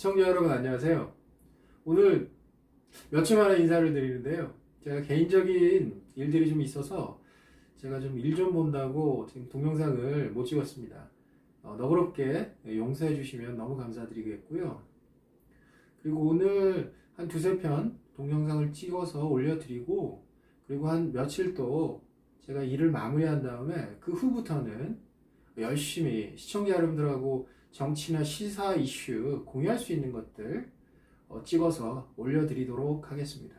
시청자 여러분 안녕하세요. 오늘 며칠 만에 인사를 드리는데요. 제가 개인적인 일들이 좀 있어서 제가 좀 일 좀 본다고 지금 동영상을 못 찍었습니다. 너그럽게 용서해 주시면 너무 감사드리겠고요. 그리고 오늘 한 두세 편 동영상을 찍어서 올려드리고, 그리고 한 며칠 또 제가 일을 마무리한 다음에 그 후부터는 열심히 시청자 여러분들하고 정치나 시사 이슈 공유할 수 있는 것들 찍어서 올려드리도록 하겠습니다.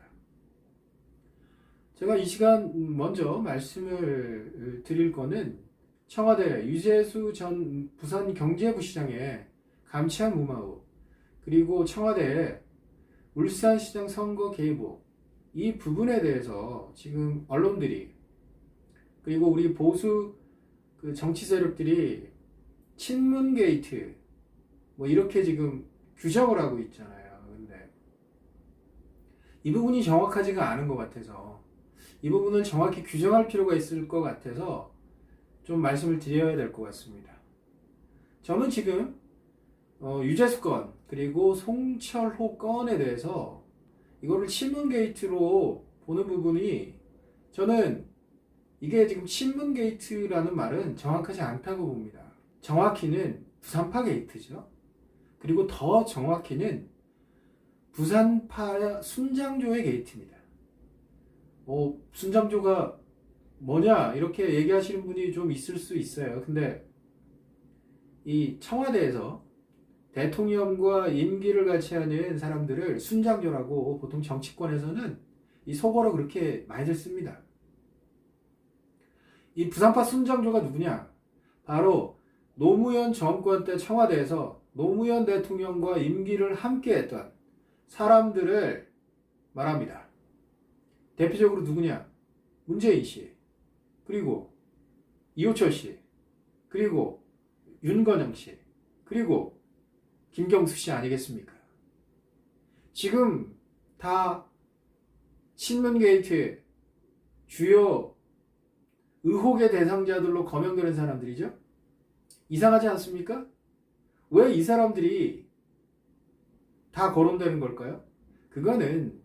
제가 이 시간 먼저 말씀을 드릴 거는 청와대 유재수 전 부산경제부시장의 감치한 무마우, 그리고 청와대 울산시장 선거 개입 의혹, 이 부분에 대해서 지금 언론들이, 그리고 우리 보수 정치 세력들이 친문 게이트 이렇게 지금 규정을 하고 있잖아요. 근데 이 부분이 정확하지가 않은 것 같아서, 이 부분을 정확히 규정할 필요가 있을 것 같아서 좀 말씀을 드려야 될 것 같습니다. 저는 지금 유재수 건 그리고 송철호 건에 대해서 이거를 친문 게이트로 보는 부분이, 저는 이게 지금 친문 게이트라는 말은 정확하지 않다고 봅니다. 정확히는 부산파 게이트죠. 그리고 더 정확히는 부산파 순장조의 게이트입니다. 순장조가 뭐냐 이렇게 얘기하시는 분이 좀 있을 수 있어요. 근데 이 청와대에서 대통령과 임기를 같이 하는 사람들을 순장조라고 보통 정치권에서는 이 속어로 그렇게 많이들 씁니다. 이 부산파 순장조가 누구냐? 바로 노무현 정권 때 청와대에서 노무현 대통령과 임기를 함께 했던 사람들을 말합니다. 대표적으로 누구냐? 문재인 씨, 그리고 이호철 씨, 그리고 윤건영 씨, 그리고 김경수 씨 아니겠습니까? 지금 다 친문 게이트의 주요 의혹의 대상자들로 거명되는 사람들이죠. 이상하지 않습니까? 왜 이 사람들이 다 거론되는 걸까요? 그거는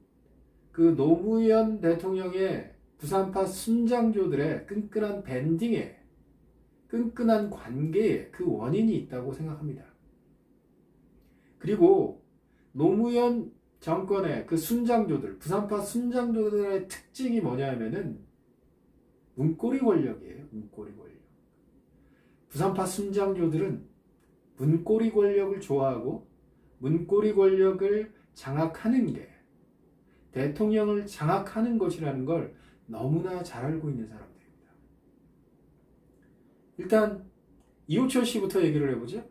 그 노무현 대통령의 부산파 순장조들의 끈끈한 밴딩에, 끈끈한 관계에 그 원인이 있다고 생각합니다. 그리고 노무현 정권의 그 순장조들, 부산파 순장조들의 특징이 뭐냐면은 문고리 권력이에요. 문고리 권력. 부산파 순장조들은 문고리 권력을 좋아하고 문고리 권력을 장악하는 게 대통령을 장악하는 것이라는 걸 너무나 잘 알고 있는 사람들입니다. 일단 이호철 씨부터 얘기를 해보죠.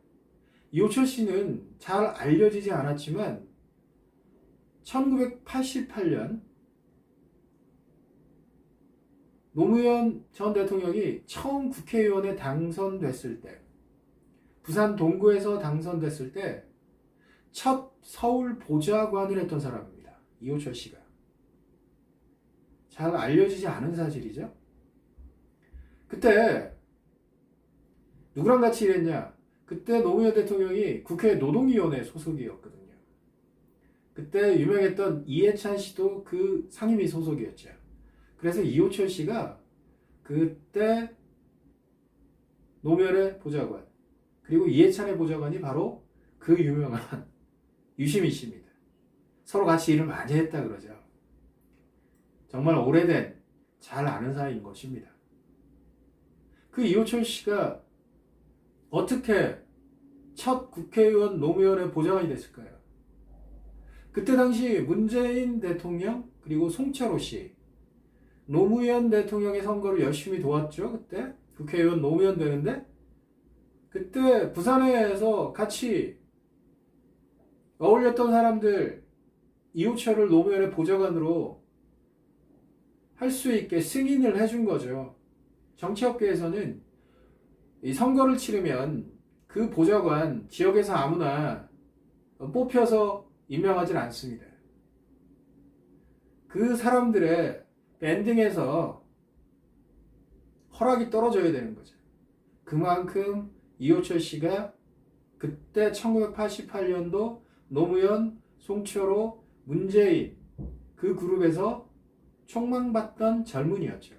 이호철 씨는 잘 알려지지 않았지만 1988년 노무현 전 대통령이 처음 국회의원에 당선됐을 때, 부산 동구에서 당선됐을 때 첫 서울 보좌관을 했던 사람입니다. 이호철 씨가. 잘 알려지지 않은 사실이죠. 그때 누구랑 같이 일했냐? 그때 노무현 대통령이 국회 노동위원회 소속이었거든요. 그때 유명했던 이해찬 씨도 그 상임위 소속이었죠. 그래서 이호철 씨가 그때 노무현의 보좌관, 그리고 이해찬의 보좌관이 바로 그 유명한 유시민 씨입니다. 서로 같이 일을 많이 했다 그러죠. 정말 오래된, 잘 아는 사이인 것입니다. 그 이호철 씨가 어떻게 첫 국회의원 노무현의 보좌관이 됐을까요? 그때 당시 문재인 대통령 그리고 송철호 씨, 노무현 대통령의 선거를 열심히 도왔죠. 그때 국회의원 노무현 되는데, 그때 부산에서 같이 어울렸던 사람들 이호철을 노무현의 보좌관으로 할 수 있게 승인을 해준 거죠. 정치업계에서는 이 선거를 치르면 그 보좌관 지역에서 아무나 뽑혀서 임명하진 않습니다. 그 사람들의 밴딩에서 허락이 떨어져야 되는 거죠. 그만큼 이호철 씨가 그때 1988년도 노무현, 송철호, 문재인 그 그룹에서 촉망받던 젊은이였죠.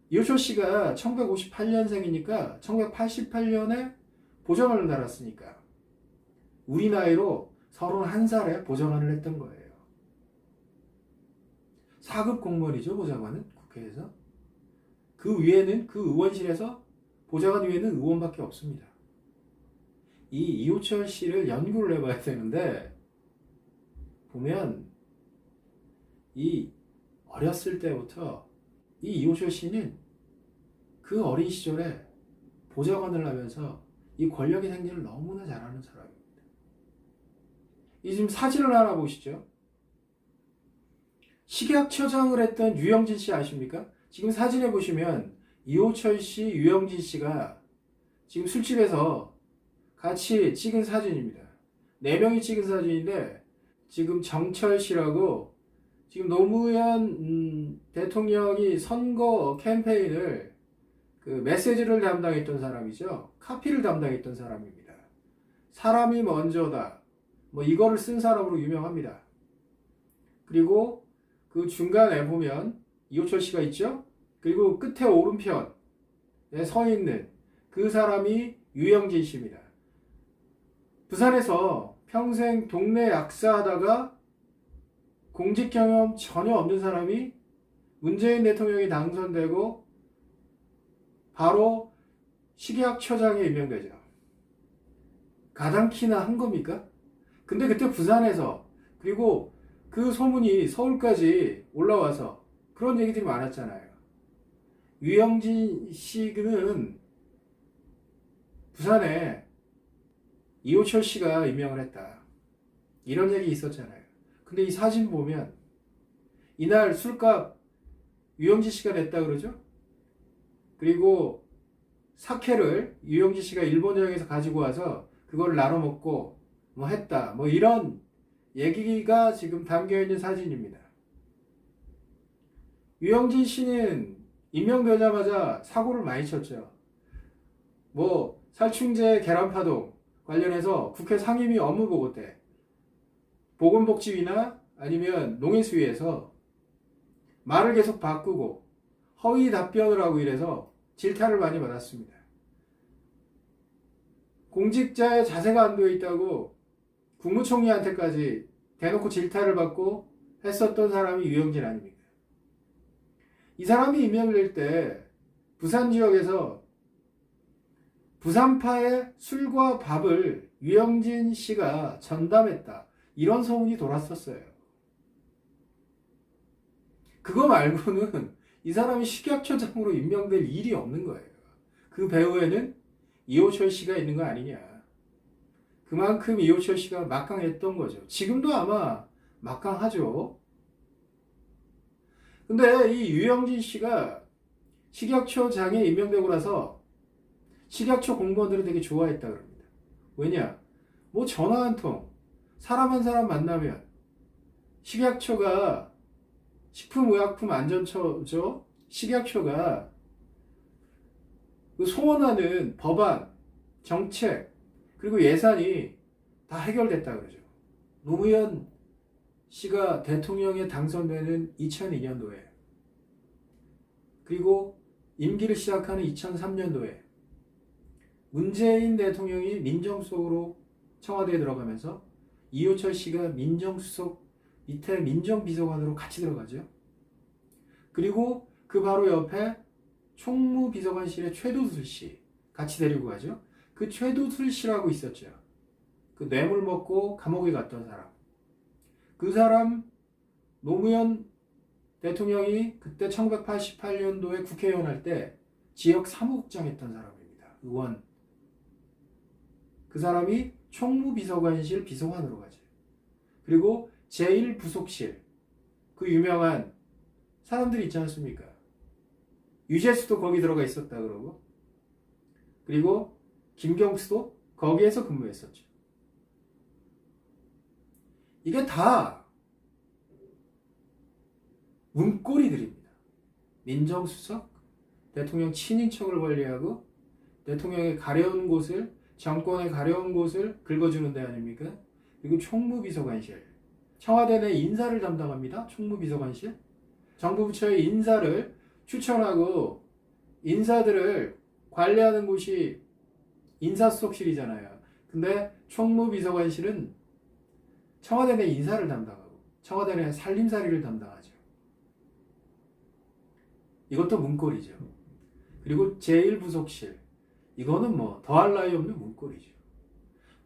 이호철 씨가 1958년생이니까 1988년에 보좌관을 달았으니까 우리 나이로 31살에 보좌관을 했던 거예요. 4급 공무원이죠, 보좌관은 국회에서. 그 위에는 그 의원실에서 보좌관 위에는 의원밖에 없습니다. 이 이호철 씨를 연구를 해봐야 되는데 보면 이 어렸을 때부터 이 이호철 씨는 그 어린 시절에 보좌관을 하면서 이 권력의 행진을 너무나 잘하는 사람입니다. 이 지금 사진을 하나 보시죠. 식약처장을 했던 유영진 씨 아십니까? 지금 사진에 보시면 이호철 씨, 유영진 씨가 지금 술집에서 같이 찍은 사진입니다. 4명이 찍은 사진인데 지금 정철 씨라고 지금 노무현 대통령이 선거 캠페인을 그 메시지를 담당했던 사람이죠. 카피를 담당했던 사람입니다. 사람이 먼저다. 뭐 이거를 쓴 사람으로 유명합니다. 그리고 그 중간에 보면 이호철 씨가 있죠. 그리고 끝에 오른편에 서 있는 그 사람이 유영진 씨입니다. 부산에서 평생 동네 약사하다가 공직 경험 전혀 없는 사람이 문재인 대통령이 당선되고 바로 식약처장에 임명되죠. 가당키나 한 겁니까? 근데 그때 부산에서 그리고 그 소문이 서울까지 올라와서 그런 얘기들이 많았잖아요. 유영진 씨는 부산에 이호철 씨가 임명을 했다. 이런 얘기 있었잖아요. 근데 이 사진 보면 이날 술값 유영진 씨가 냈다 그러죠? 그리고 사케를 유영진 씨가 일본 여행에서 가지고 와서 그걸 나눠 먹고 뭐 했다. 뭐 이런 얘기가 지금 담겨 있는 사진입니다. 유영진 씨는 임명되자마자 사고를 많이 쳤죠. 뭐 살충제 계란파동 관련해서 국회 상임위 업무보고 때 보건복지위나 아니면 농해수위에서 말을 계속 바꾸고 허위 답변을 하고 이래서 질타를 많이 받았습니다. 공직자의 자세가 안 되어 있다고 국무총리한테까지 대놓고 질타를 받고 했었던 사람이 유영진 아닙니까? 이 사람이 임명될 때 부산 지역에서 부산파의 술과 밥을 유영진 씨가 전담했다. 이런 소문이 돌았었어요. 그거 말고는 이 사람이 식약처장으로 임명될 일이 없는 거예요. 그 배후에는 이호철 씨가 있는 거 아니냐. 그만큼 이호철 씨가 막강했던 거죠. 지금도 아마 막강하죠. 근데 이 유영진 씨가 식약처장에 임명되고 나서 식약처 공무원들은 되게 좋아했다 그럽니다. 왜냐? 뭐 전화 한 통, 사람 한 사람 만나면 식약처가 식품의약품안전처죠. 식약처가 그 소원하는 법안, 정책, 그리고 예산이 다 해결됐다 그러죠. 노무현 씨가 대통령에 당선되는 2002년도에 그리고 임기를 시작하는 2003년도에 문재인 대통령이 민정수석으로 청와대에 들어가면서 이호철 씨가 민정수석 밑에 민정비서관으로 같이 들어가죠. 그리고 그 바로 옆에 총무비서관실의 최도술 씨 같이 데리고 가죠. 그 최도술 씨라고 있었죠. 그 뇌물 먹고 감옥에 갔던 사람. 그 사람 노무현 대통령이 그때 1988년도에 국회의원 할 때 지역 사무국장 했던 사람입니다. 의원. 그 사람이 총무비서관실 비서관으로 가죠. 그리고 제1부속실 그 유명한 사람들이 있지 않습니까? 유재수도 거기 들어가 있었다 그러고 그리고 김경수도 거기에서 근무했었죠. 이게 다 문고리들입니다. 민정수석, 대통령 친인척을 관리하고 대통령의 가려운 곳을 정권의 가려운 곳을 긁어주는 데 아닙니까? 그리고 총무비서관실. 청와대 내 인사를 담당합니다. 총무비서관실. 정부 부처의 인사를 추천하고 인사들을 관리하는 곳이 인사수석실이잖아요. 근데 총무비서관실은 청와대 내 인사를 담당하고 청와대 내 살림살이를 담당하죠. 이것도 문고리죠. 그리고 제1부속실. 이거는 뭐 더할 나위 없는 문고리죠.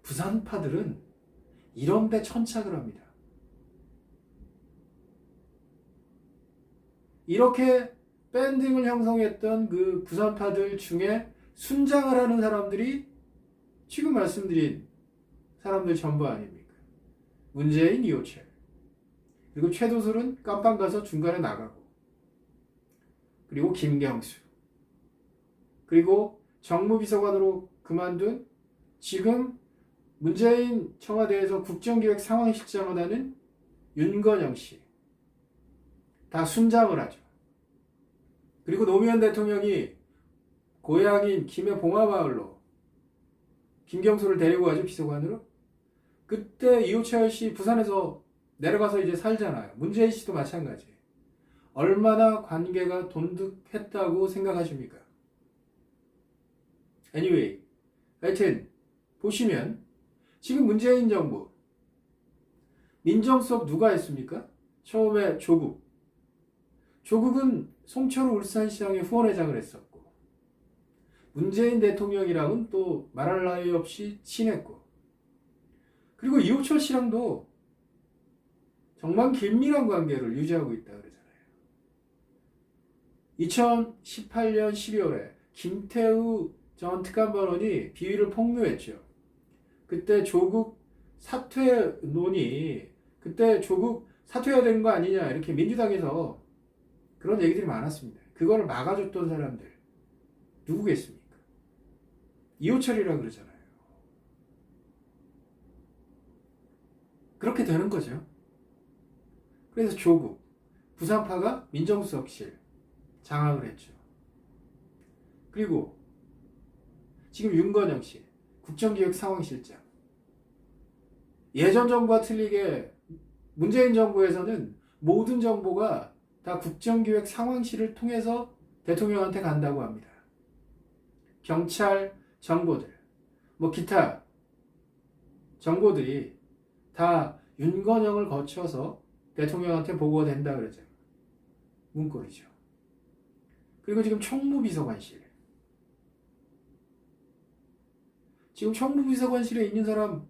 부산파들은 이런 데 천착을 합니다. 이렇게 밴딩을 형성했던 그 부산파들 중에 순장을 하는 사람들이 지금 말씀드린 사람들 전부 아닙니까? 문재인, 이호철. 그리고 최도술은 깜빵 가서 중간에 나가고. 그리고 김경수. 그리고 정무비서관으로 그만둔 지금 문재인 청와대에서 국정기획 상황실장을 하는 윤건영 씨. 다 순장을 하죠. 그리고 노무현 대통령이 고향인 김해 봉화마을로 김경수를 데리고 가죠. 비서관으로. 그때 이호철 씨 부산에서 내려가서 이제 살잖아요. 문재인 씨도 마찬가지. 얼마나 관계가 돈독했다고 생각하십니까? Anyway, 하여튼 보시면 지금 문재인 정부 민정수석 누가 했습니까? 처음에 조국. 조국은 송철호 울산시장의 후원회장을 했었고 문재인 대통령이랑은 또 말할 나위 없이 친했고 그리고 이호철 씨랑도 정말 긴밀한 관계를 유지하고 있다 그러잖아요. 2018년 12월에 김태우 전 특감반원이 비위를 폭로했죠. 그때 조국 사퇴론이 그때 조국 사퇴해야 되는 거 아니냐 이렇게 민주당에서 그런 얘기들이 많았습니다. 그걸 막아줬던 사람들 누구겠습니까? 이호철이라 그러잖아요. 그렇게 되는 거죠. 그래서 조국 부산파가 민정수석실 장악을 했죠. 그리고 지금 윤건영 씨 국정기획 상황실장. 예전 정부와 틀리게 문재인 정부에서는 모든 정보가 다 국정기획 상황실을 통해서 대통령한테 간다고 합니다. 경찰 정보들, 뭐 기타 정보들이 다 윤건영을 거쳐서 대통령한테 보고가 된다 그러죠. 문고리죠. 그리고 지금 총무비서관실. 지금 총무비서관실에 있는 사람,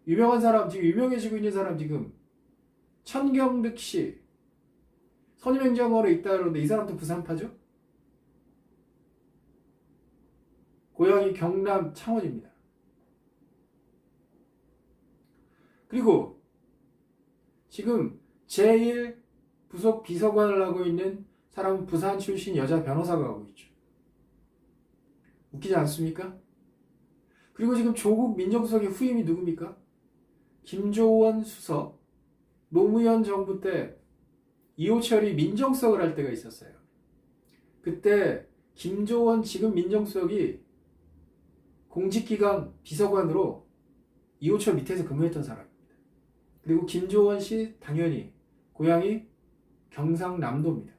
유명한 사람, 지금 유명해지고 있는 사람 지금 천경득 씨, 선임행정관으로 있다 그러는데 이 사람도 부산파죠? 고향이 경남 창원입니다. 그리고 지금 제1부속 비서관을 하고 있는 사람은 부산 출신 여자 변호사가 하고 있죠. 웃기지 않습니까? 그리고 지금 조국 민정수석의 후임이 누굽니까? 김조원 수석. 노무현 정부 때 이호철이 민정수석을 할 때가 있었어요. 그때 김조원 지금 민정수석이 공직기강 비서관으로 이호철 밑에서 근무했던 사람입니다. 그리고 김조원 씨 당연히 고향이 경상남도입니다.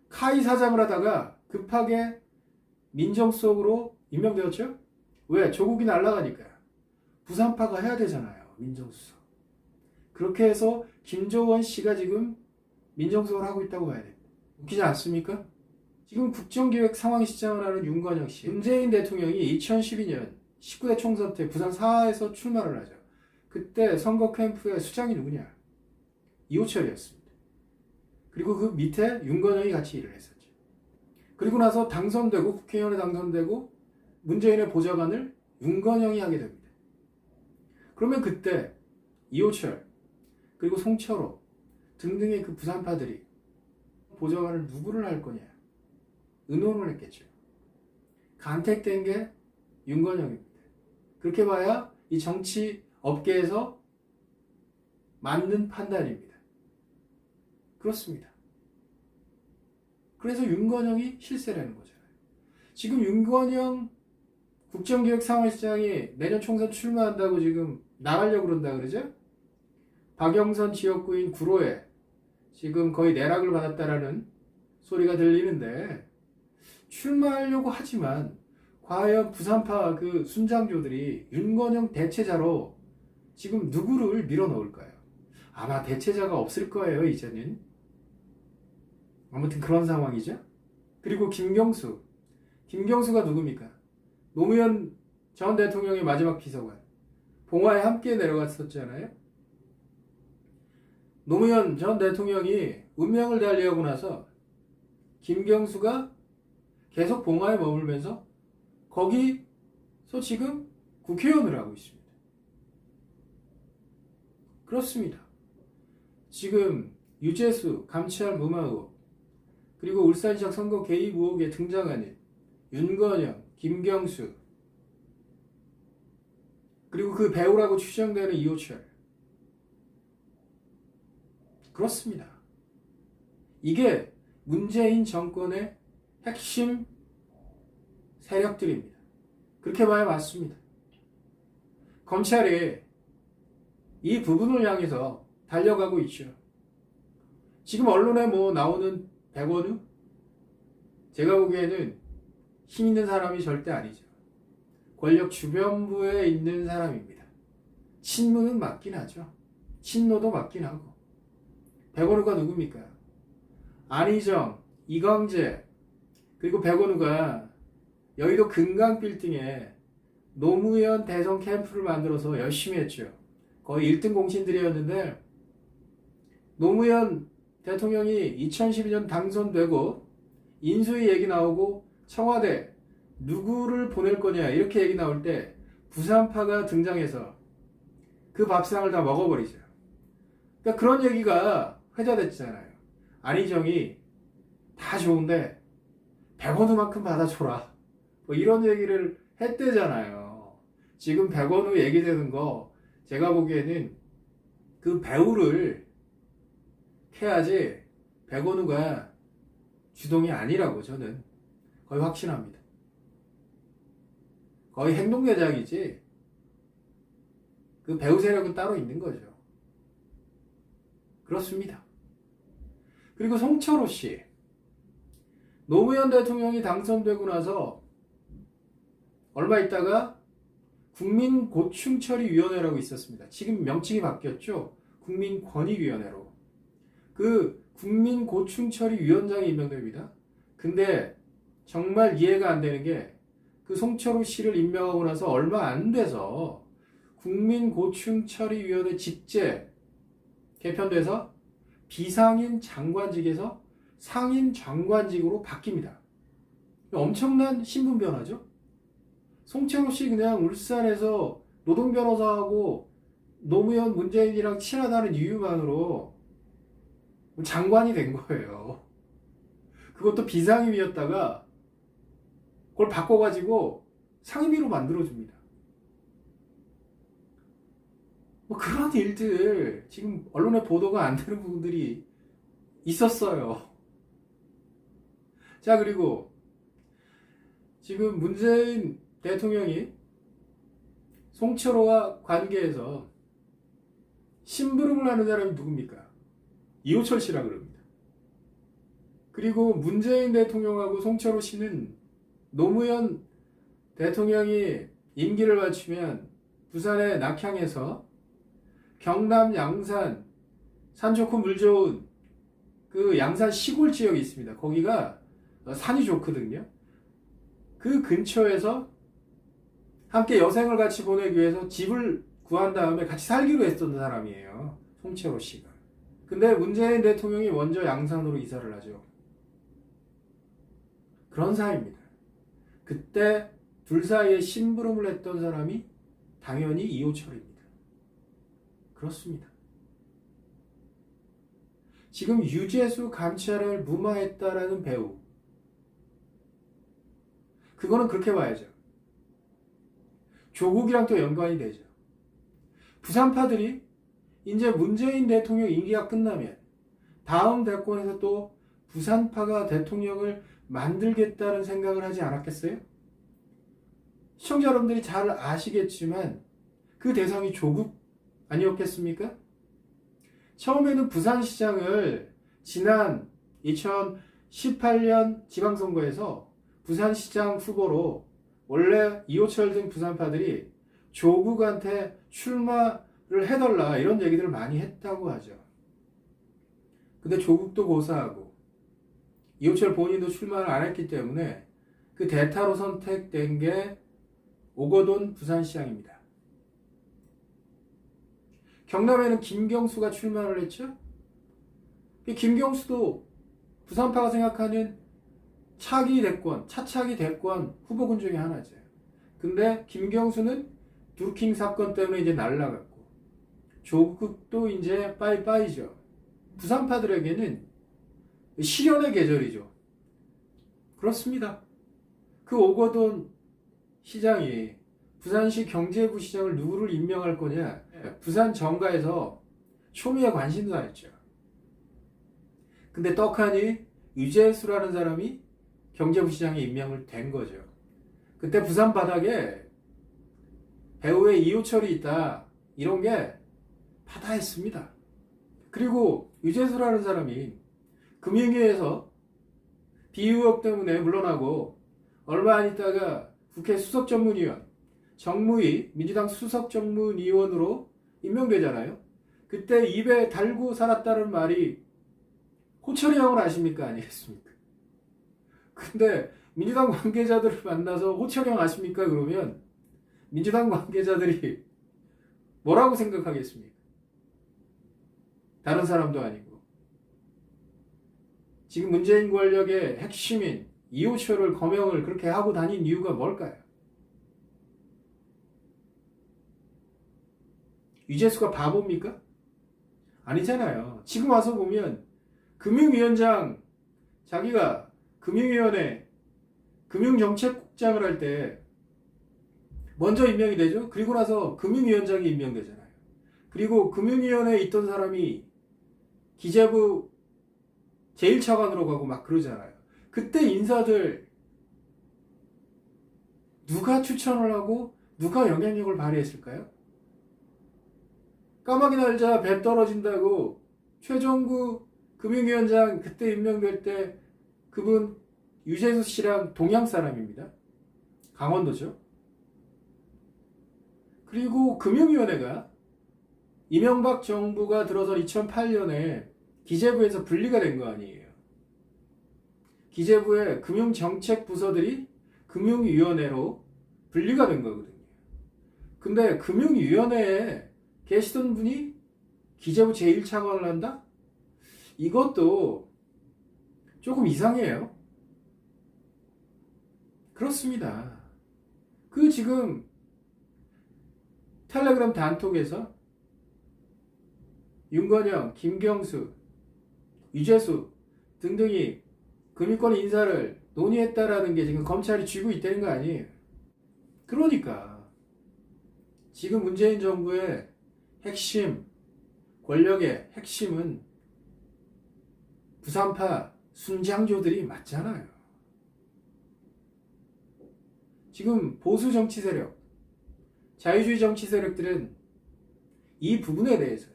카이 사장을 하다가 급하게 민정수석으로 임명되었죠? 왜? 조국이 날아가니까. 부산파가 해야 되잖아요. 민정수석. 그렇게 해서 김조원 씨가 지금 민정수석을 하고 있다고 봐야 됩니다. 웃기지 않습니까? 지금 국정기획 상황실장을 하는 윤건영 씨. 문재인 대통령이 2012년 19대 총선 때 부산 사하에서 출마를 하죠. 그때 선거 캠프의 수장이 누구냐? 이호철이었습니다. 그리고 그 밑에 윤건영이 같이 일을 했었죠. 그리고 나서 당선되고 국회의원에 당선되고 문재인의 보좌관을 윤건영이 하게 됩니다. 그러면 그때 이호철 그리고 송철호 등등의 그 부산파들이 보좌관을 누구를 할 거냐 의논을 했겠죠. 간택된 게 윤건영입니다. 그렇게 봐야 이 정치 업계에서 맞는 판단입니다. 그렇습니다. 그래서 윤건영이 실세라는 거잖아요. 지금 윤건영 국정기획상황실장이 내년 총선 출마한다고 지금 나가려고 그런다 그러죠? 박영선 지역구인 구로에 지금 거의 내락을 받았다라는 소리가 들리는데 출마하려고 하지만 과연 부산파 그 순장조들이 윤건영 대체자로 지금 누구를 밀어넣을까요? 아마 대체자가 없을 거예요, 이제는. 아무튼 그런 상황이죠. 그리고 김경수가 누굽니까? 노무현 전 대통령의 마지막 비서관, 봉화에 함께 내려갔었잖아요. 노무현 전 대통령이 운명을 달리하고 나서 김경수가 계속 봉화에 머물면서 거기서 지금 국회의원을 하고 있습니다. 그렇습니다. 지금 유재수 감찰 무마 의혹, 그리고 울산 지역 선거 개입 의혹에 등장하는 윤건영, 김경수, 그리고 그 배우라고 추정되는 이호철. 그렇습니다. 이게 문재인 정권의 핵심 세력들입니다. 그렇게 봐야 맞습니다. 검찰이 이 부분을 향해서 달려가고 있죠. 지금 언론에 나오는 백원우? 제가 보기에는 힘 있는 사람이 절대 아니죠. 권력 주변부에 있는 사람입니다. 친문은 맞긴 하죠. 친노도 맞긴 하고. 백원우가 누굽니까? 안희정, 이광재, 그리고 백원우가 여의도 금강빌딩에 노무현 대선 캠프를 만들어서 열심히 했죠. 거의 1등 공신들이었는데 노무현 대통령이 2012년 당선되고 인수위 얘기 나오고 청와대 누구를 보낼 거냐 이렇게 얘기 나올 때 부산파가 등장해서 그 밥상을 다 먹어버리죠. 그러니까 그런 얘기가 회자됐잖아요. 안희정이 다 좋은데 백원우만큼 받아줘라. 이런 얘기를 했대잖아요. 지금 백원우 얘기되는 거 제가 보기에는 그 배우를 해야지 백원우가 주동이 아니라고 저는 거의 확신합니다. 거의 행동대장이지 그 배우 세력은 따로 있는 거죠. 그렇습니다. 그리고 송철호 씨, 노무현 대통령이 당선되고 나서 얼마 있다가 국민고충처리위원회라고 있었습니다. 지금 명칭이 바뀌었죠. 국민권익위원회로. 그 국민고충처리위원장이 임명됩니다. 근데 정말 이해가 안 되는 게 그 송철호 씨를 임명하고 나서 얼마 안 돼서 국민고충처리위원회 직제 개편돼서 비상임 장관직에서 상임 장관직으로 바뀝니다. 엄청난 신분 변화죠. 송철호 씨 그냥 울산에서 노동변호사하고 노무현 문재인이랑 친하다는 이유만으로 장관이 된 거예요. 그것도 비상임이었다가 그걸 바꿔가지고 상임위로 만들어줍니다. 그런 일들 지금 언론에 보도가 안 되는 부분들이 있었어요. 자, 그리고 지금 문재인 대통령이 송철호와 관계에서 심부름을 하는 사람이 누굽니까? 이호철 씨라 그럽니다. 그리고 문재인 대통령하고 송철호 씨는 노무현 대통령이 임기를 마치면 부산의 낙향에서 경남 양산 산 좋고 물 좋은 그 양산 시골 지역이 있습니다. 거기가 산이 좋거든요. 그 근처에서 함께 여생을 같이 보내기 위해서 집을 구한 다음에 같이 살기로 했던 사람이에요. 송철호 씨가. 근데 문재인 대통령이 먼저 양산으로 이사를 하죠. 그런 사이입니다. 그때 둘 사이에 심부름을 했던 사람이 당연히 이호철입니다. 그렇습니다. 지금 유재수 감찰을 무마했다라는 배우, 그거는 그렇게 봐야죠. 조국이랑 또 연관이 되죠. 부산파들이 이제 문재인 대통령 임기가 끝나면 다음 대권에서 또 부산파가 대통령을 만들겠다는 생각을 하지 않았겠어요? 시청자 여러분들이 잘 아시겠지만 그 대상이 조국 아니었겠습니까? 처음에는 부산시장을 지난 2018년 지방선거에서 부산시장 후보로 원래 이호철 등 부산파들이 조국한테 출마를 해달라 이런 얘기들을 많이 했다고 하죠. 근데 조국도 고사하고 이호철 본인도 출마를 안 했기 때문에 그 대타로 선택된 게 오거돈 부산시장입니다. 경남에는 김경수가 출마를 했죠. 김경수도 부산파가 생각하는 차차기 대권 후보군 중에 하나죠. 근데 김경수는 두루킹 사건 때문에 이제 날라갔고 조국도 이제 빠이빠이죠. 부산파들에게는 시련의 계절이죠. 그렇습니다. 그 오거돈 시장이 부산시 경제부 시장을 누구를 임명할 거냐? 부산 정가에서 초미의 관심사였죠. 근데 떡하니 유재수라는 사람이 경제부 시장에 임명을 된 거죠. 그때 부산 바닥에 배우의 이호철이 있다. 이런 게 파다했습니다. 그리고 유재수라는 사람이 금융위에서 비의혹 때문에 물러나고 얼마 안 있다가 국회 수석전문위원, 정무위 민주당 수석전문위원으로 임명되잖아요. 그때 입에 달고 살았다는 말이 호철이 형을 아십니까? 아니겠습니까? 근데 민주당 관계자들을 만나서 호철이 형 아십니까? 그러면 민주당 관계자들이 뭐라고 생각하겠습니까? 다른 사람도 아니고. 지금 문재인 권력의 핵심인 이호철을 거명을 그렇게 하고 다닌 이유가 뭘까요? 유재수가 바보입니까? 아니잖아요. 지금 와서 보면 금융위원장 자기가 금융위원회 금융정책국장을 할 때 먼저 임명이 되죠. 그리고 나서 금융위원장이 임명되잖아요. 그리고 금융위원회에 있던 사람이 기재부 제1차관으로 가고 막 그러잖아요. 그때 인사들 누가 추천을 하고 누가 영향력을 발휘했을까요? 까마귀 날자 배 떨어진다고 최종구 금융위원장 그때 임명될 때 그분 유재수 씨랑 동양 사람입니다. 강원도죠. 그리고 금융위원회가 이명박 정부가 들어선 2008년에 기재부에서 분리가 된 거 아니에요. 기재부의 금융정책 부서들이 금융위원회로 분리가 된 거거든요. 근데 금융위원회에 계시던 분이 기재부 제1차관을 한다? 이것도 조금 이상해요. 그렇습니다. 그 지금 텔레그램 단톡에서 윤건영, 김경수, 유재수 등등이 금융권 인사를 논의했다라는 게 지금 검찰이 쥐고 있다는 거 아니에요. 그러니까 지금 문재인 정부의 핵심, 권력의 핵심은 부산파 순장조들이 맞잖아요. 지금 보수 정치 세력, 자유주의 정치 세력들은 이 부분에 대해서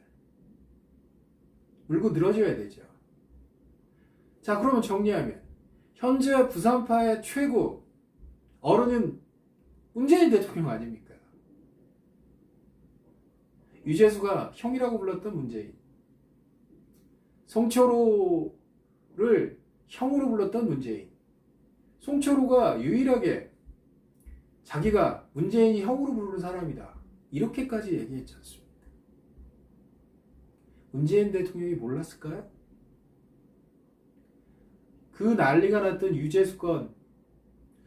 물고 늘어져야 되죠. 자, 그러면 정리하면 현재 부산파의 최고 어른은 문재인 대통령 아닙니까? 유재수가 형이라고 불렀던 문재인, 송철호를 형으로 불렀던 문재인, 송철호가 유일하게 자기가 문재인이 형으로 부르는 사람이다 이렇게까지 얘기했지 않습니까? 문재인 대통령이 몰랐을까요? 그 난리가 났던 유재수 건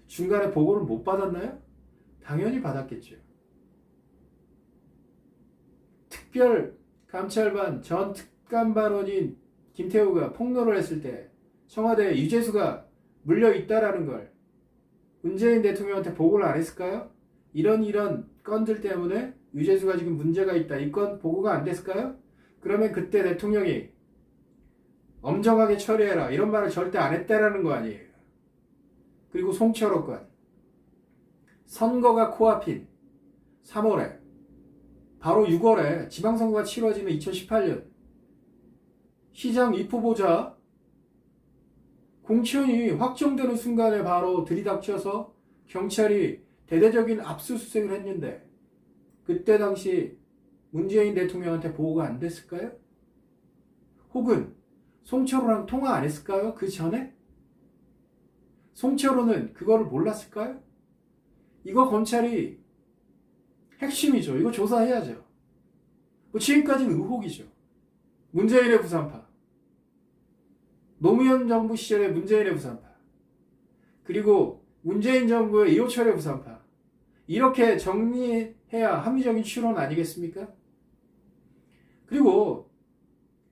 중간에 보고를 못 받았나요? 당연히 받았겠죠. 특별감찰반 전 특감반원인 김태우가 폭로를 했을 때 청와대에 유재수가 물려있다라는 걸 문재인 대통령한테 보고를 안 했을까요? 이런 건들 때문에 유재수가 지금 문제가 있다. 이 건 보고가 안 됐을까요? 그러면 그때 대통령이 엄정하게 처리해라. 이런 말을 절대 안 했다라는 거 아니에요. 그리고 송철호 건 선거가 코앞인 3월에 바로 6월에 지방선거가 치러지는 2018년 시장 입후보자 공천이 확정되는 순간에 바로 들이닥쳐서 경찰이 대대적인 압수수색을 했는데 그때 당시 문재인 대통령한테 보고가 안 됐을까요? 혹은 송철호랑 통화 안 했을까요? 그 전에? 송철호는 그거를 몰랐을까요? 이거 검찰이 핵심이죠. 이거 조사해야죠. 지금까지는 의혹이죠. 문재인의 부산파, 노무현 정부 시절의 문재인의 부산파, 그리고 문재인 정부의 이호철의 부산파, 이렇게 정리해야 합리적인 추론 아니겠습니까? 그리고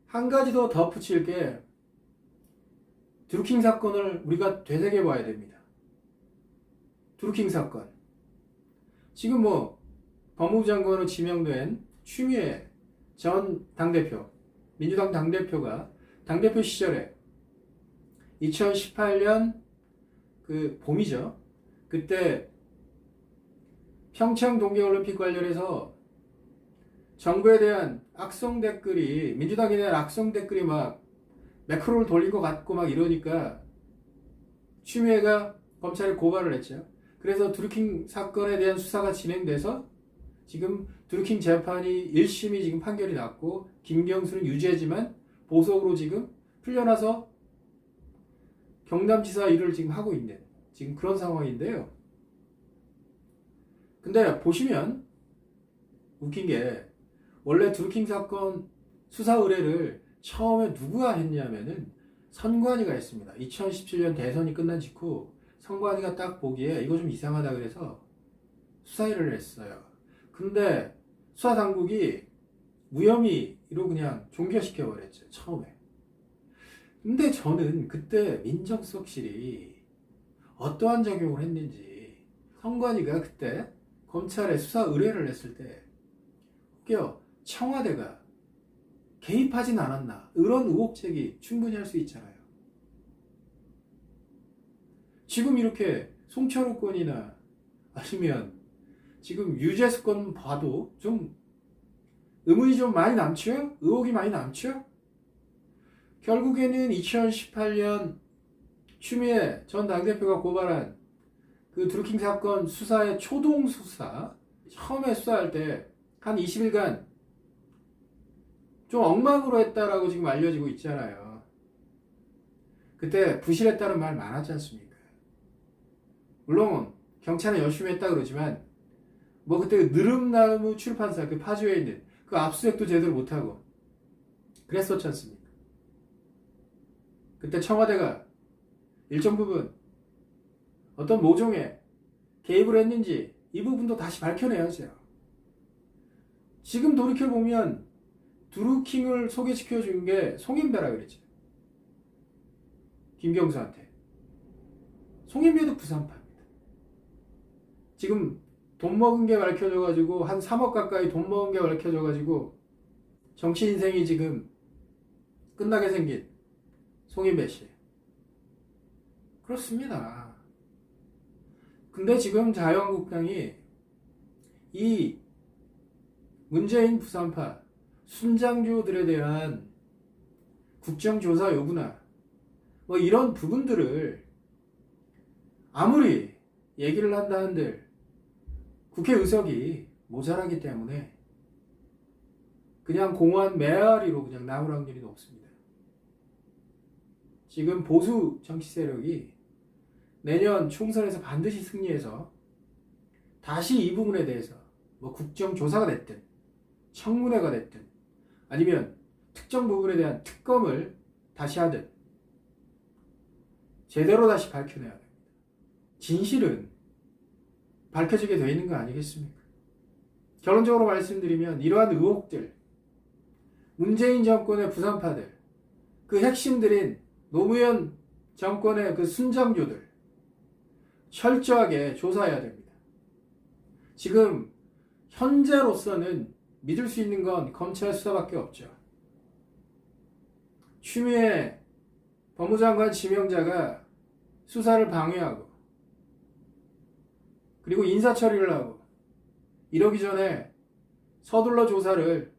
한 가지 더 덧붙일 게 드루킹 사건을 우리가 되새겨 봐야 됩니다. 드루킹 사건. 지금 법무부 장관으로 지명된 추미애 전 당대표, 민주당 당대표가 당대표 시절에 2018년 그 봄이죠. 그때 평창 동계올림픽 관련해서 정부에 대한 악성 댓글이, 민주당에 대한 악성 댓글이 막 매크로를 돌린 것 같고 막 이러니까 추미애가 검찰에 고발을 했죠. 그래서 드루킹 사건에 대한 수사가 진행돼서 지금 드루킹 재판이 1심이 지금 판결이 났고 김경수는 유죄지만 보석으로 지금 풀려나서 경남지사 일을 지금 하고 있는 지금 그런 상황인데요. 근데 보시면 웃긴 게 원래 드루킹 사건 수사 의뢰를 처음에 누가 했냐면은 선관위가 했습니다. 2017년 대선이 끝난 직후 선관위가 딱 보기에 이거 좀 이상하다 그래서 수사 의뢰를 했어요. 근데 수사당국이 무혐의로 그냥 종결시켜버렸죠. 처음에. 근데 저는 그때 민정수석실이 어떠한 작용을 했는지 선관위가 그때 검찰에 수사 의뢰를 했을 때 혹여 청와대가 개입하진 않았나 이런 의혹 제기 충분히 할 수 있잖아요. 지금 이렇게 송철호 건이나 아니면 지금 유재수 건 봐도 좀 의문이 좀 많이 남죠? 의혹이 많이 남죠? 결국에는 2018년 추미애 전 당대표가 고발한 그 드루킹 사건 수사의 초동 수사, 처음에 수사할 때 한 20일간 좀 엉망으로 했다라고 지금 알려지고 있잖아요. 그때 부실했다는 말 많았지 않습니까? 물론 경찰은 열심히 했다 그러지만 그때 느릅나무 출판사 그 파주에 있는 그 압수수색도 제대로 못하고 그랬었지 않습니까? 그때 청와대가 일정 부분 어떤 모종에 개입을 했는지 이 부분도 다시 밝혀내야죠. 지금 돌이켜보면 드루킹을 소개시켜준 게 송임배라 그랬죠. 김경수한테. 송임배도 부산파입니다. 지금 돈 먹은 게 밝혀져가지고 한 3억 가까이 돈 먹은 게 밝혀져가지고 정치 인생이 지금 끝나게 생긴 송임배 씨. 그렇습니다. 근데 지금 자유한국당이 이 문재인 부산파 순장주들에 대한 국정조사 요구나 이런 부분들을 아무리 얘기를 한다 한들 국회의석이 모자라기 때문에 그냥 공허한 메아리로 그냥 남을 확률이 높습니다. 지금 보수 정치 세력이 내년 총선에서 반드시 승리해서 다시 이 부분에 대해서 국정조사가 됐든 청문회가 됐든 아니면 특정 부분에 대한 특검을 다시 하든 제대로 다시 밝혀내야 됩니다. 진실은 밝혀지게 되어 있는 거 아니겠습니까? 결론적으로 말씀드리면 이러한 의혹들, 문재인 정권의 부산파들, 그 핵심들인 노무현 정권의 그 순장주들 철저하게 조사해야 됩니다. 지금 현재로서는 믿을 수 있는 건 검찰 수사밖에 없죠. 추미애 법무장관 지명자가 수사를 방해하고 그리고 인사처리를 하고 이러기 전에 서둘러 조사를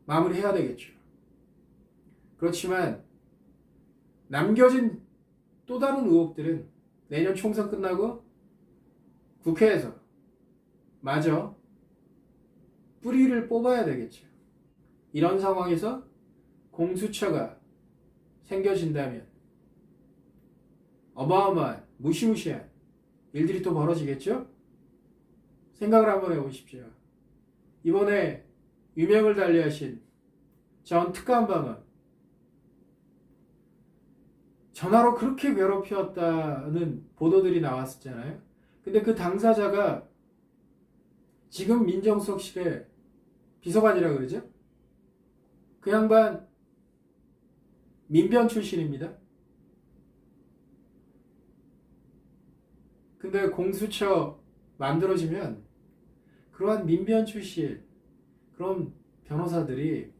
마무리해야 되겠죠. 그렇지만 남겨진 또 다른 의혹들은 내년 총선 끝나고 국회에서 마저 뿌리를 뽑아야 되겠죠. 이런 상황에서 공수처가 생겨진다면 어마어마한 무시무시한 일들이 또 벌어지겠죠? 생각을 한번 해보십시오. 이번에 유명을 달리하신 전 특감방은 전화로 그렇게 괴롭혔다는 보도들이 나왔었잖아요. 근데 그 당사자가 지금 민정수석실의 비서관이라고 그러죠? 그 양반 민변 출신입니다. 근데 공수처 만들어지면 그러한 민변 출신 그런 변호사들이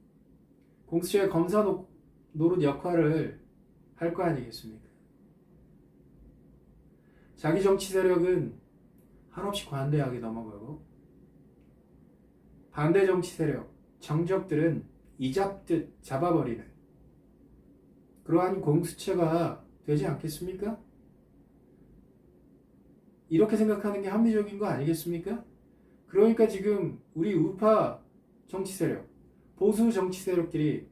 공수처의 검사 노릇 역할을 할 거 아니겠습니까? 자기 정치 세력은 한없이 관대하게 넘어가고 반대 정치 세력, 정적들은 이잡듯 잡아버리는 그러한 공수처가 되지 않겠습니까? 이렇게 생각하는 게 합리적인 거 아니겠습니까? 그러니까 지금 우리 우파 정치 세력, 보수 정치 세력들이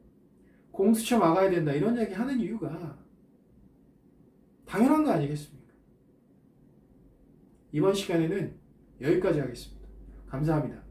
공수처 막아야 된다 이런 얘기 하는 이유가 당연한 거 아니겠습니까? 이번 시간에는 여기까지 하겠습니다. 감사합니다.